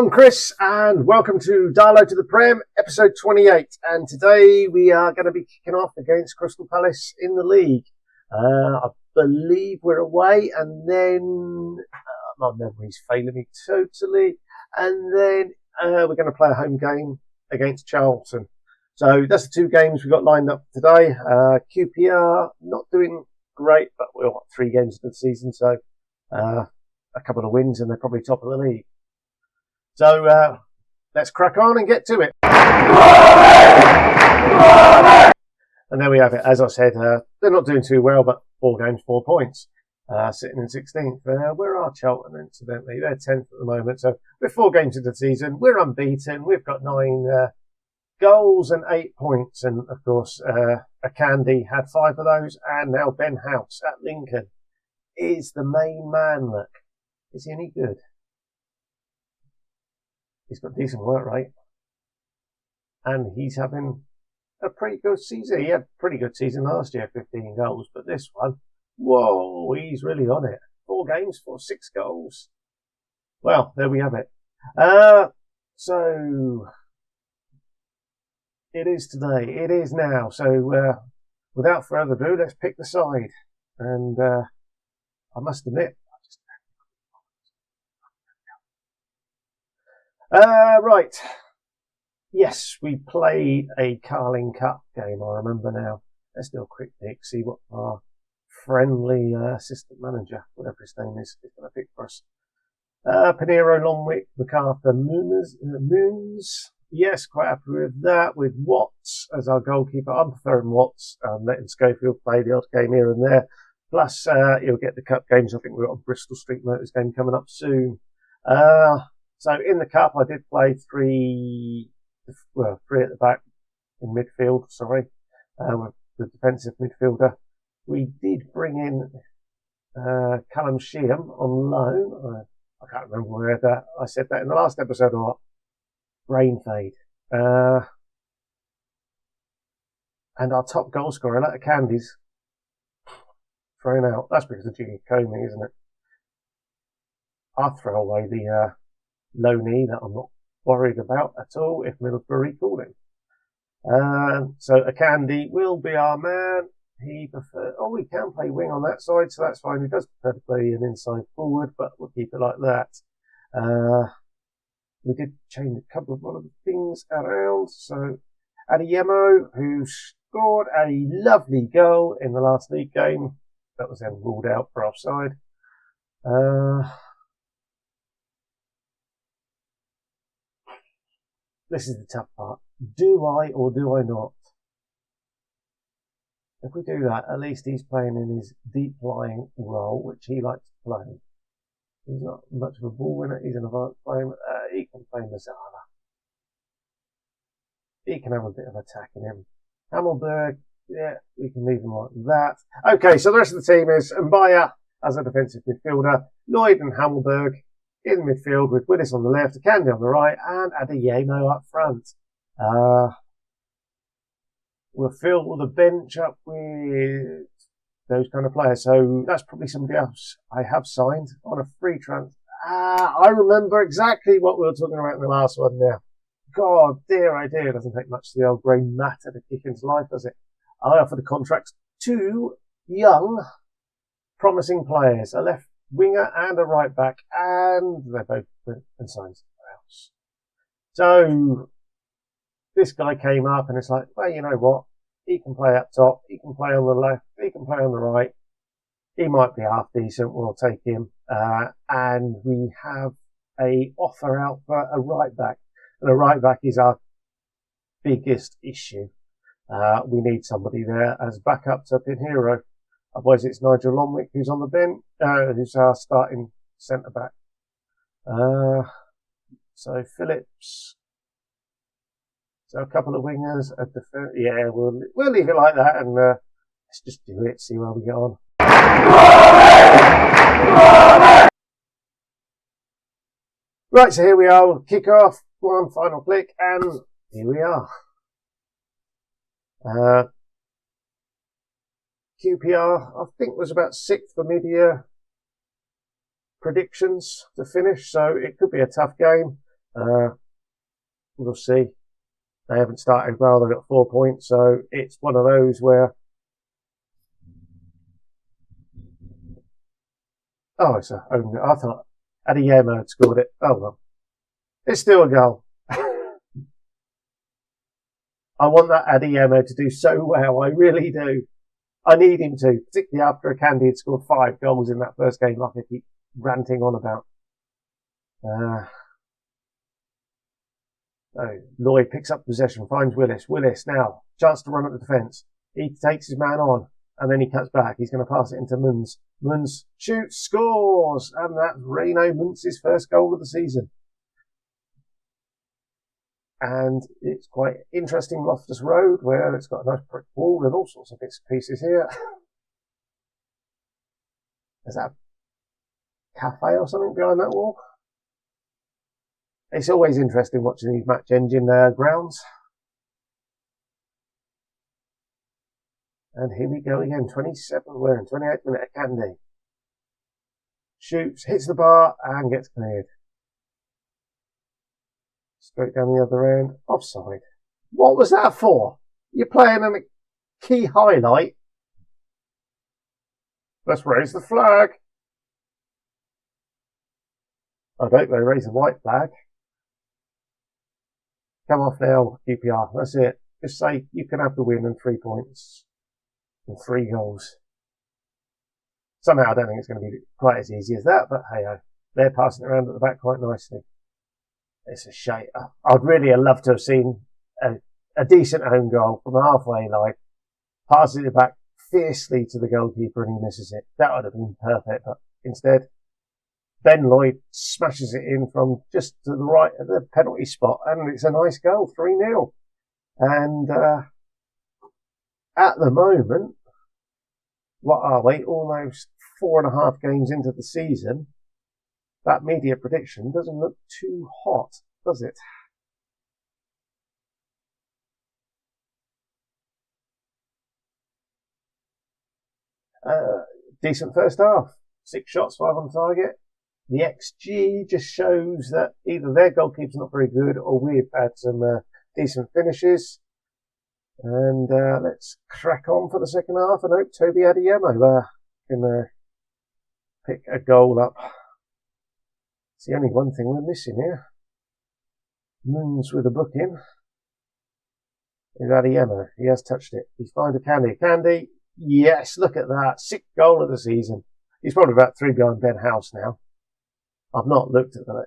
I'm Chris, and welcome to Darlo to the Prem, episode 28. And today we are going to be kicking off against Crystal Palace in the league. I believe we're away, and then my memory's failing me totally. And then we're going to play a home game against Charlton. So that's the two games we've got lined up today. QPR not doing great, but we've got 3 games of the season, so a couple of wins, and they're probably top of the league. So let's crack on and get to it. And there we have it. As I said, they're not doing too well, but 4 games, 4 points. Sitting in 16th. Where are Charlton, incidentally? They're 10th at the moment. So we're 4 games into the season. We're unbeaten. We've got 9 goals and 8 points. And, of course, Akanji had 5 of those. And now Ben House at Lincoln is the main man, look. Is he any good? He's got decent work rate. And he's having a pretty good season. He had a pretty good season last year, 15 goals. But this one, whoa, he's really on it. 4 games for 6 goals. Well, there we have it. So, it is today. It is now. So, without further ado, let's pick the side. And I must admit, right. Yes, we played a Carling Cup game, I remember now. Let's do a quick pick, see what our friendly assistant manager, whatever his name is going to pick for us. Pinero, Longwick, MacArthur, Moons. Yes, quite happy with that. With Watts as our goalkeeper. I'm preferring Watts. Letting Schofield play the odd game here and there. Plus, he'll get the cup games. I think we've got a Bristol Street Motors game coming up soon. So in the cup, I did play 3 at the back in midfield, with the defensive midfielder. We did bring in Callum Sheehan on loan. I can't remember where that, I said that in the last episode or what. Brain fade. And our top goal scorer, that Akanji's thrown out. That's because of Jimmy Comey, isn't it? I'll throw away the loanee that I'm not worried about at all if Middlesbrough call him. So Akanji will be our man. He prefers, we can play wing on that side, so that's fine. He does prefer to play an inside forward, but we'll keep it like that. We did change a couple of other things around. So Adeyemo, who scored a lovely goal in the last league game, that was then ruled out for offside. This is the tough part. Do I or do I not? If we do that, at least he's playing in his deep-lying role, which he likes to play. He's not much of a ball winner. He's an advanced player. He can play Mazzala. He can have a bit of attack in him. Hammelberg, yeah, we can leave him like that. Okay, so the rest of the team is Mbaya as a defensive midfielder, Lloyd and Hammelberg in midfield with Willis on the left, Akanji on the right, and Adeyemo up front. We'll fill the bench up with those kind of players. So that's probably somebody else I have signed on a free transfer. I remember exactly what we were talking about in the last one now. God, dear idea. It doesn't take much to the old grey matter to kick into life, does it? I offered a contract to 2 young, promising players, a left winger and a right back, and they both went and signed somewhere else. So this guy came up and it's like, well, you know what? He can play up top, he can play on the left, he can play on the right. He might be half decent, we'll take him. And we have a offer out for a right back. And a right back is our biggest issue. We need somebody there as backup to Pinero. Otherwise, it's Nigel Longwick who's on the bench, who's our starting centre back. So Phillips. So a couple of wingers, a defence. Yeah, we'll leave it like that, and let's just do it. See where we get on. Right, so here we are. We'll kick off. One final click, and here we are. QPR, I think, was about 6th for mid-year predictions to finish, so it could be a tough game. We'll see. They haven't started well. They've got 4 points, so it's one of those where. Oh, it's a own. I thought Adeyemo had scored it. Oh well, it's still a goal. I want that Adeyemo to do so well. I really do. I need him to, particularly after Akanji had scored 5 goals in that first game, like I keep ranting on about. Lloyd picks up possession, finds Willis. Willis now, chance to run at the defence. He takes his man on, and then he cuts back. He's going to pass it into Munz. Munz shoots, scores, and that's Reino Munz's first goal of the season. And it's quite interesting, Loftus Road, where it's got a nice brick wall and all sorts of bits and pieces here. Is that a cafe or something behind that wall? It's always interesting watching these match engine grounds. And here we go again, 27, we're in 28th minute of Akanji. Shoots, hits the bar, and gets cleared. Straight down the other end, offside. What was that for? You're playing on a key highlight. Let's raise the flag. I hope they raise the white flag. Come off now, QPR. That's it. Just say you can have the win and 3 points and 3 goals. Somehow I don't think it's going to be quite as easy as that, but hey, they're passing it around at the back quite nicely. It's a shame. I'd really have loved to have seen a decent own goal from the halfway line, passes it back fiercely to the goalkeeper and he misses it. That would have been perfect, but instead, Ben Lloyd smashes it in from just to the right of the penalty spot, and it's a nice goal, 3-0. And at the moment, what are we? Almost 4.5 games into the season. That media prediction doesn't look too hot, does it? Decent first half. 6 shots, 5 on target. The XG just shows that either their goalkeeper's not very good or we've had some decent finishes. And let's crack on for the second half and hope Toby Adeyemo can pick a goal up. It's the only one thing we're missing here. Moons with a booking. Is Adeyemo. He has touched it. He's found Akanji. Akanji, yes, look at that. 6th goal of the season. He's probably about 3 behind Ben House now. I've not looked at the.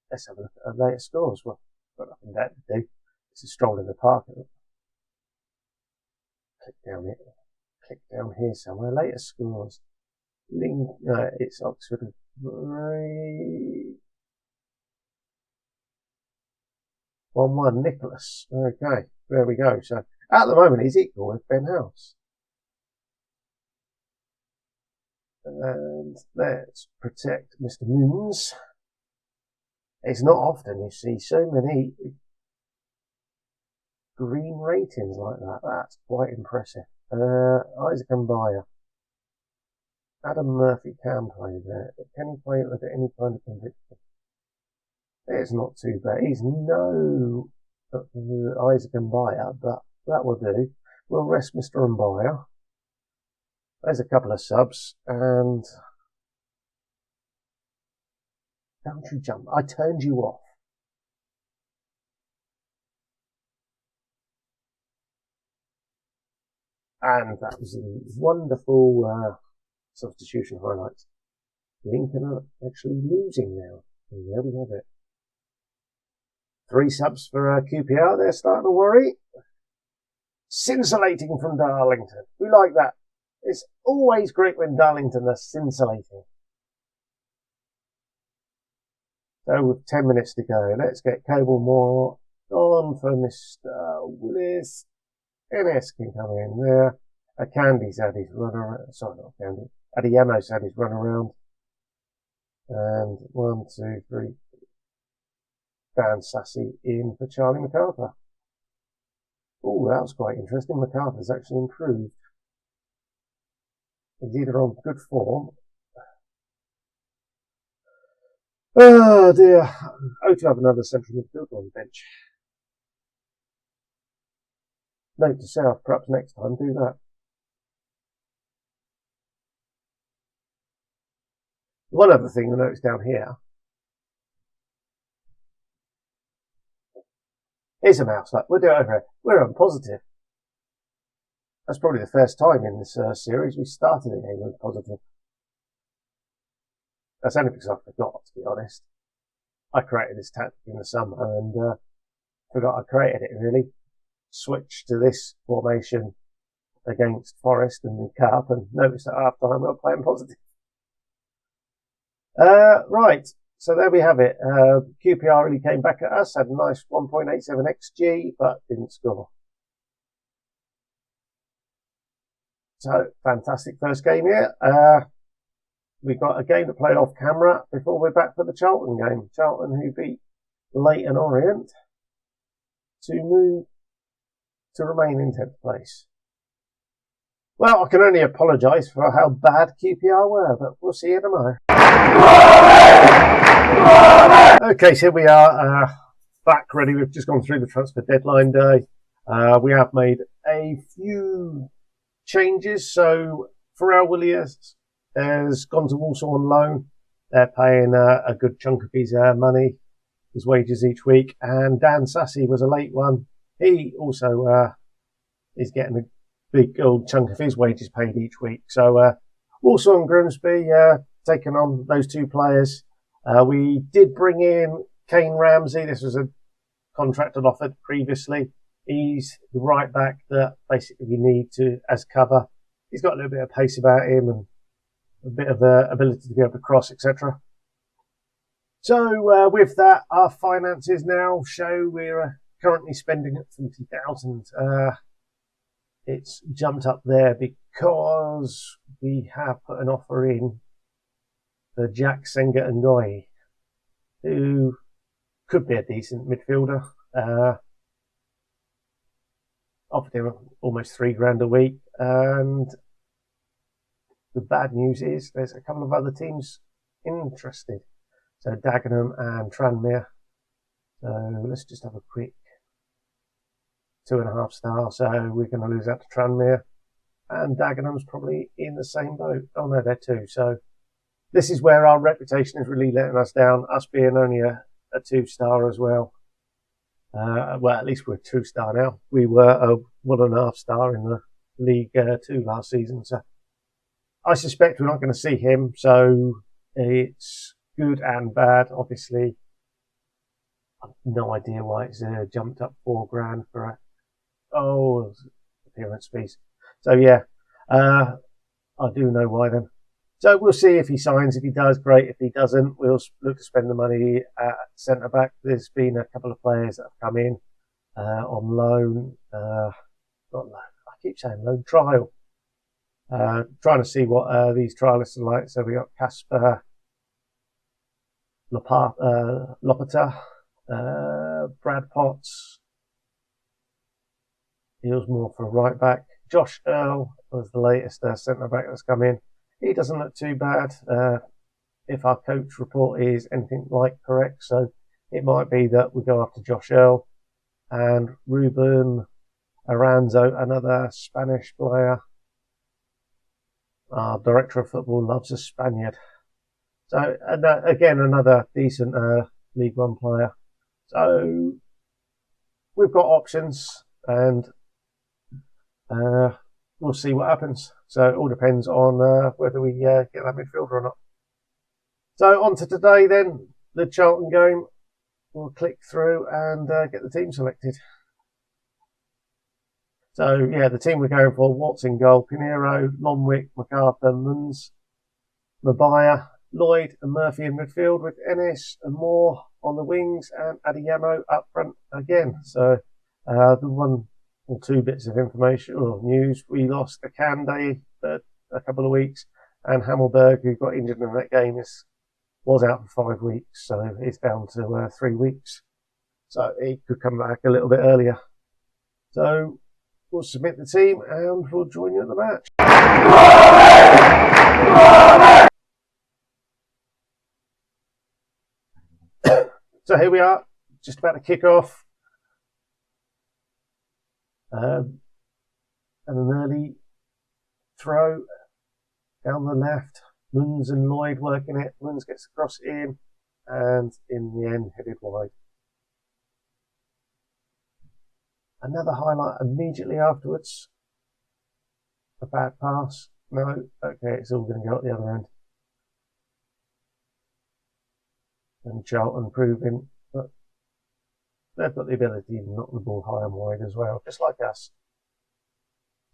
Let's have a look at the latest scores. Well, got nothing better to do. It's a stroll in the park. Click down here. Click down here somewhere. Latest scores. It's Oxford. 1-1, Nicholas. Okay, there we go. So at the moment, he's equal with Ben House. And let's protect Mr. Moons. It's not often you see so many green ratings like that. That's quite impressive. Isaac Mbaya. Adam Murphy can play there. Can he play it with any kind of conviction? It's not too bad. He's no Isaac Mbaya, but that will do. We'll rest Mr. Mbaya. There's a couple of subs, and don't you jump. I turned you off. And that was a wonderful substitution highlights. Lincoln are actually losing now. And there we have it. 3 subs for QPR. They're starting to worry. Scintillating from Darlington. We like that. It's always great when Darlington are scintillating. So with 10 minutes to go, let's get Coblemore on for Mr. Willis. NS can come in there. Akanji's had his run around. Sorry, not Akanji. Adeyemo's had his run around. And 1, 2, 3. Dan Sassy in for Charlie MacArthur. Oh, that was quite interesting. MacArthur's actually improved. He's either on good form. Oh dear. Oh, to have another central midfielder on the bench. Note to self, perhaps next time do that. One other thing I noticed down here is a mouse. Like, we'll do it over here. We're on positive. That's probably the first time in this series we started a game with positive. That's only because I forgot, to be honest. I created this tactic in the summer and forgot I created it, really. Switched to this formation against Forest in the Cup and noticed at half time we were playing positive. Right, so there we have it. QPR really came back at us, had a nice 1.87 XG, but didn't score. So, fantastic first game here. We've got a game to play off camera before we're back for the Charlton game. Charlton who beat Leyton Orient to move to remain in 10th place. Well, I can only apologise for how bad QPR were, but we'll see you tomorrow. Okay, so here we are back ready. We've just gone through the transfer deadline day. We have made a few changes. So Pharrell Williams has gone to Walsall on loan. They're paying a good chunk of his money, his wages each week. And Dan Sassy was a late one. He also is getting a big old chunk of his wages paid each week. So Walsall and Grimsby taking on those two players. We did bring in Kane Ramsey. This was a contracted offer previously. He's the right back that basically we need to as cover. He's got a little bit of pace about him and a bit of ability to be able to cross, etc. So with that, our finances now show we're currently spending at 40,000. It's jumped up there because we have put an offer in for Jack Senga and Ngoyi, who could be a decent midfielder. Offered him almost $3,000 a week, and the bad news is there's a couple of other teams interested. So Dagenham and Tranmere. So let's just have a quick 2.5 star. So we're going to lose out to Tranmere, and Dagenham's probably in the same boat. Oh no, they're 2. So this is where our reputation is really letting us down. Us being only a 2-star as well. Well, at least we're a 2-star now. We were a 1.5 star in the League 2 last season. So I suspect we're not going to see him. So it's good and bad. Obviously, I've no idea why it's jumped up $4,000 for appearance fees. So yeah, I do know why then. So we'll see if he signs. If he does, great. If he doesn't, we'll look to spend the money at centre back. There's been a couple of players that have come in on loan. Not loan. I keep saying loan, trial. Trying to see what these trialists are like. So we got Casper Lopata, Brad Potts. He was more for a right back. Josh Earl was the latest centre back that's come in. He doesn't look too bad if our coach report is anything like correct. So it might be that we go after Josh Earl and Ruben Aranzo, another Spanish player. Our director of football loves a Spaniard. So again, another decent League One player. So we've got options and we'll see what happens. So it all depends on whether we get that midfielder or not. So on to today then, the Charlton game. We'll click through and get the team selected. So yeah, the team we're going for: Watts in goal, Pinheiro, Lonwick, MacArthur, Munz, Mabaya, Lloyd and Murphy in midfield, with Ennis and Moore on the wings and Adeyemo up front again. So the one or two bits of information or news: we lost Akande for a couple of weeks, and Hammelberg, who got injured in that game, was out for 5 weeks, so it's down to 3 weeks. So he could come back a little bit earlier. So we'll submit the team and we'll join you at the match. So here we are, just about to kick off. And an early throw down the left. Munz and Lloyd working it. Munz gets the cross in, and in the end, headed wide. Another highlight immediately afterwards. A bad pass. No, okay, it's all going to go at the other end. And Charlton proving that they've got the ability to knock the ball high and wide as well, just like us.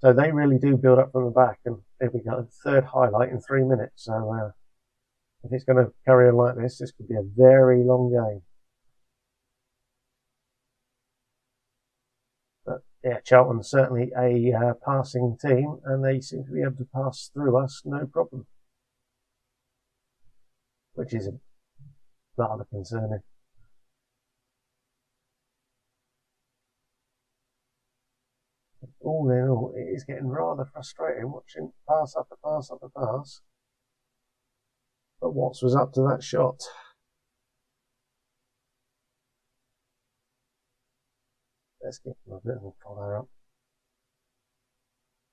So they really do build up from the back, and there we go, third highlight in 3 minutes. So if it's going to carry on like this could be a very long game. But yeah, Charlton's certainly a passing team, and they seem to be able to pass through us no problem, which is rather concerning. All in all, it is getting rather frustrating watching pass after pass after pass. But Watts was up to that shot. Let's get him a bit of a follow up.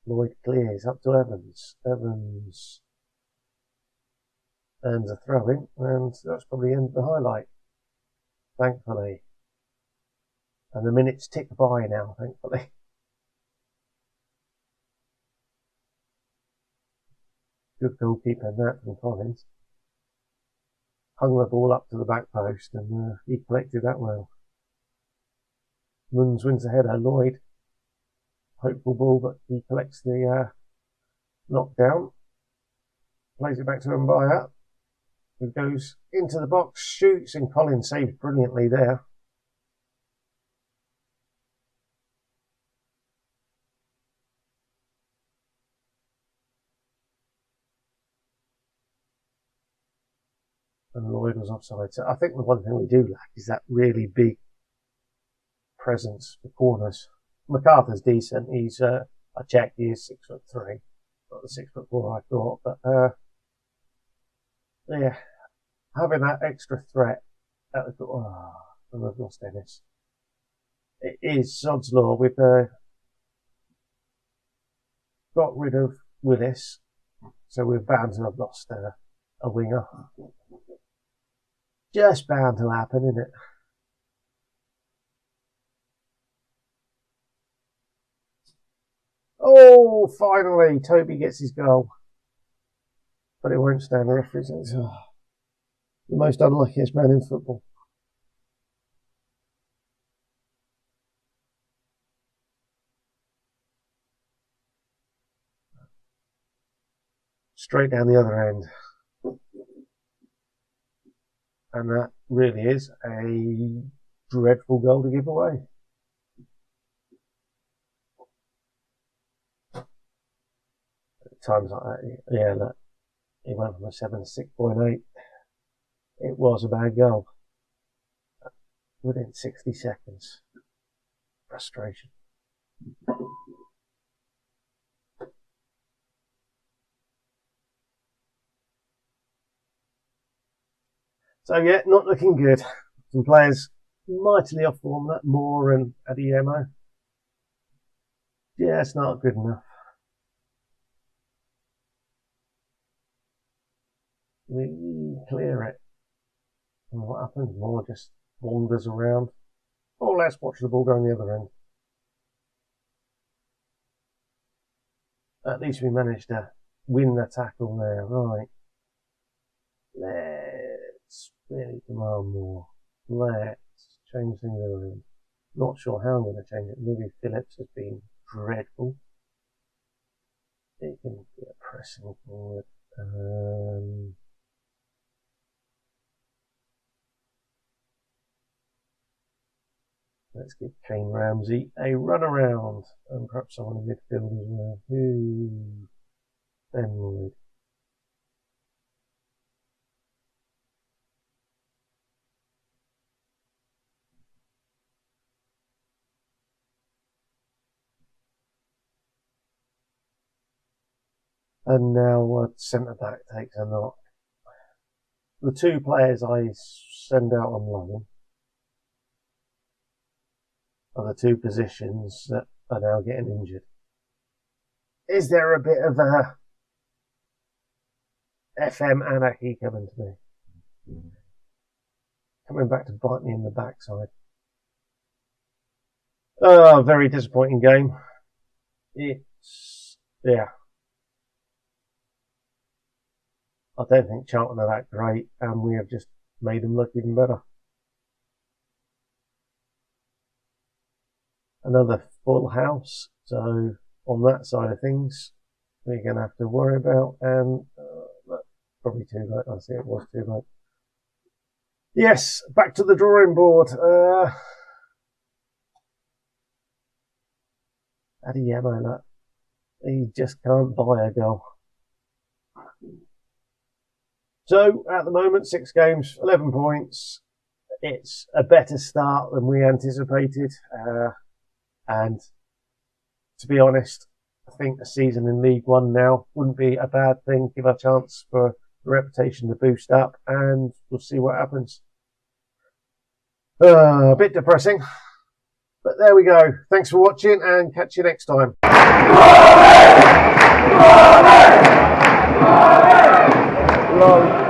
Lloyd clears up to Evans. Evans earns a throw in, and that's probably the end of the highlight, thankfully. And the minutes tick by now, thankfully. Good goalkeeper that from Collins. Hung the ball up to the back post, and he collected that well. Munz wins the header. Lloyd, hopeful ball, but he collects the knockdown. Plays it back to Mbaya, who goes into the box, shoots, and Collins saves brilliantly there. And Lloyd was offside. So I think the one thing we do lack is that really big presence for corners. MacArthur's decent. He's I checked, he is 6'3", not the 6'4" I thought. But yeah, having that extra threat at the and we've lost Dennis. It is sod's law. We've got rid of Willis, so we're bound to have lost a winger. Just bound to happen, isn't it? Oh, finally, Toby gets his goal. But it won't stand the referees. It's the most unluckiest man in football. Straight down the other end. And that really is a dreadful goal to give away. At times like that, yeah, look, he went from a 7 to 6.8. It was a bad goal. Within 60 seconds. Frustration. So yeah, not looking good. Some players mightily off form, that Moore and Adiemo. Yeah, it's not good enough. We clear it. And what happens? Moore just wanders around. Oh, let's watch the ball go on the other end. At least we managed to win the tackle there. Right. Let's really demand more. Let's change things around. Not sure how I'm going to change it. Maybe Phillips has been dreadful. He can get pressing forward. Let's give Kane Ramsey a run around, and perhaps someone in midfield as well. Ben Lloyd. And now centre back takes a knock. The two players I send out on loan are the two positions that are now getting injured. Is there a bit of a FM anarchy coming to me? Coming back to bite me in the backside. Oh, very disappointing game. Yeah. I don't think Charlton are that great, and we have just made them look even better. Another full house, so on that side of things, we're going to have to worry about, and probably too late. I see it was too late. Yes, back to the drawing board. Adeyemo, look. He just can't buy a goal. So, at the moment, 6 games, 11 points. It's a better start than we anticipated. And to be honest, I think a season in League One now wouldn't be a bad thing. Give a chance for the reputation to boost up, and we'll see what happens. A bit depressing, but there we go. Thanks for watching, and catch you next time. Hello.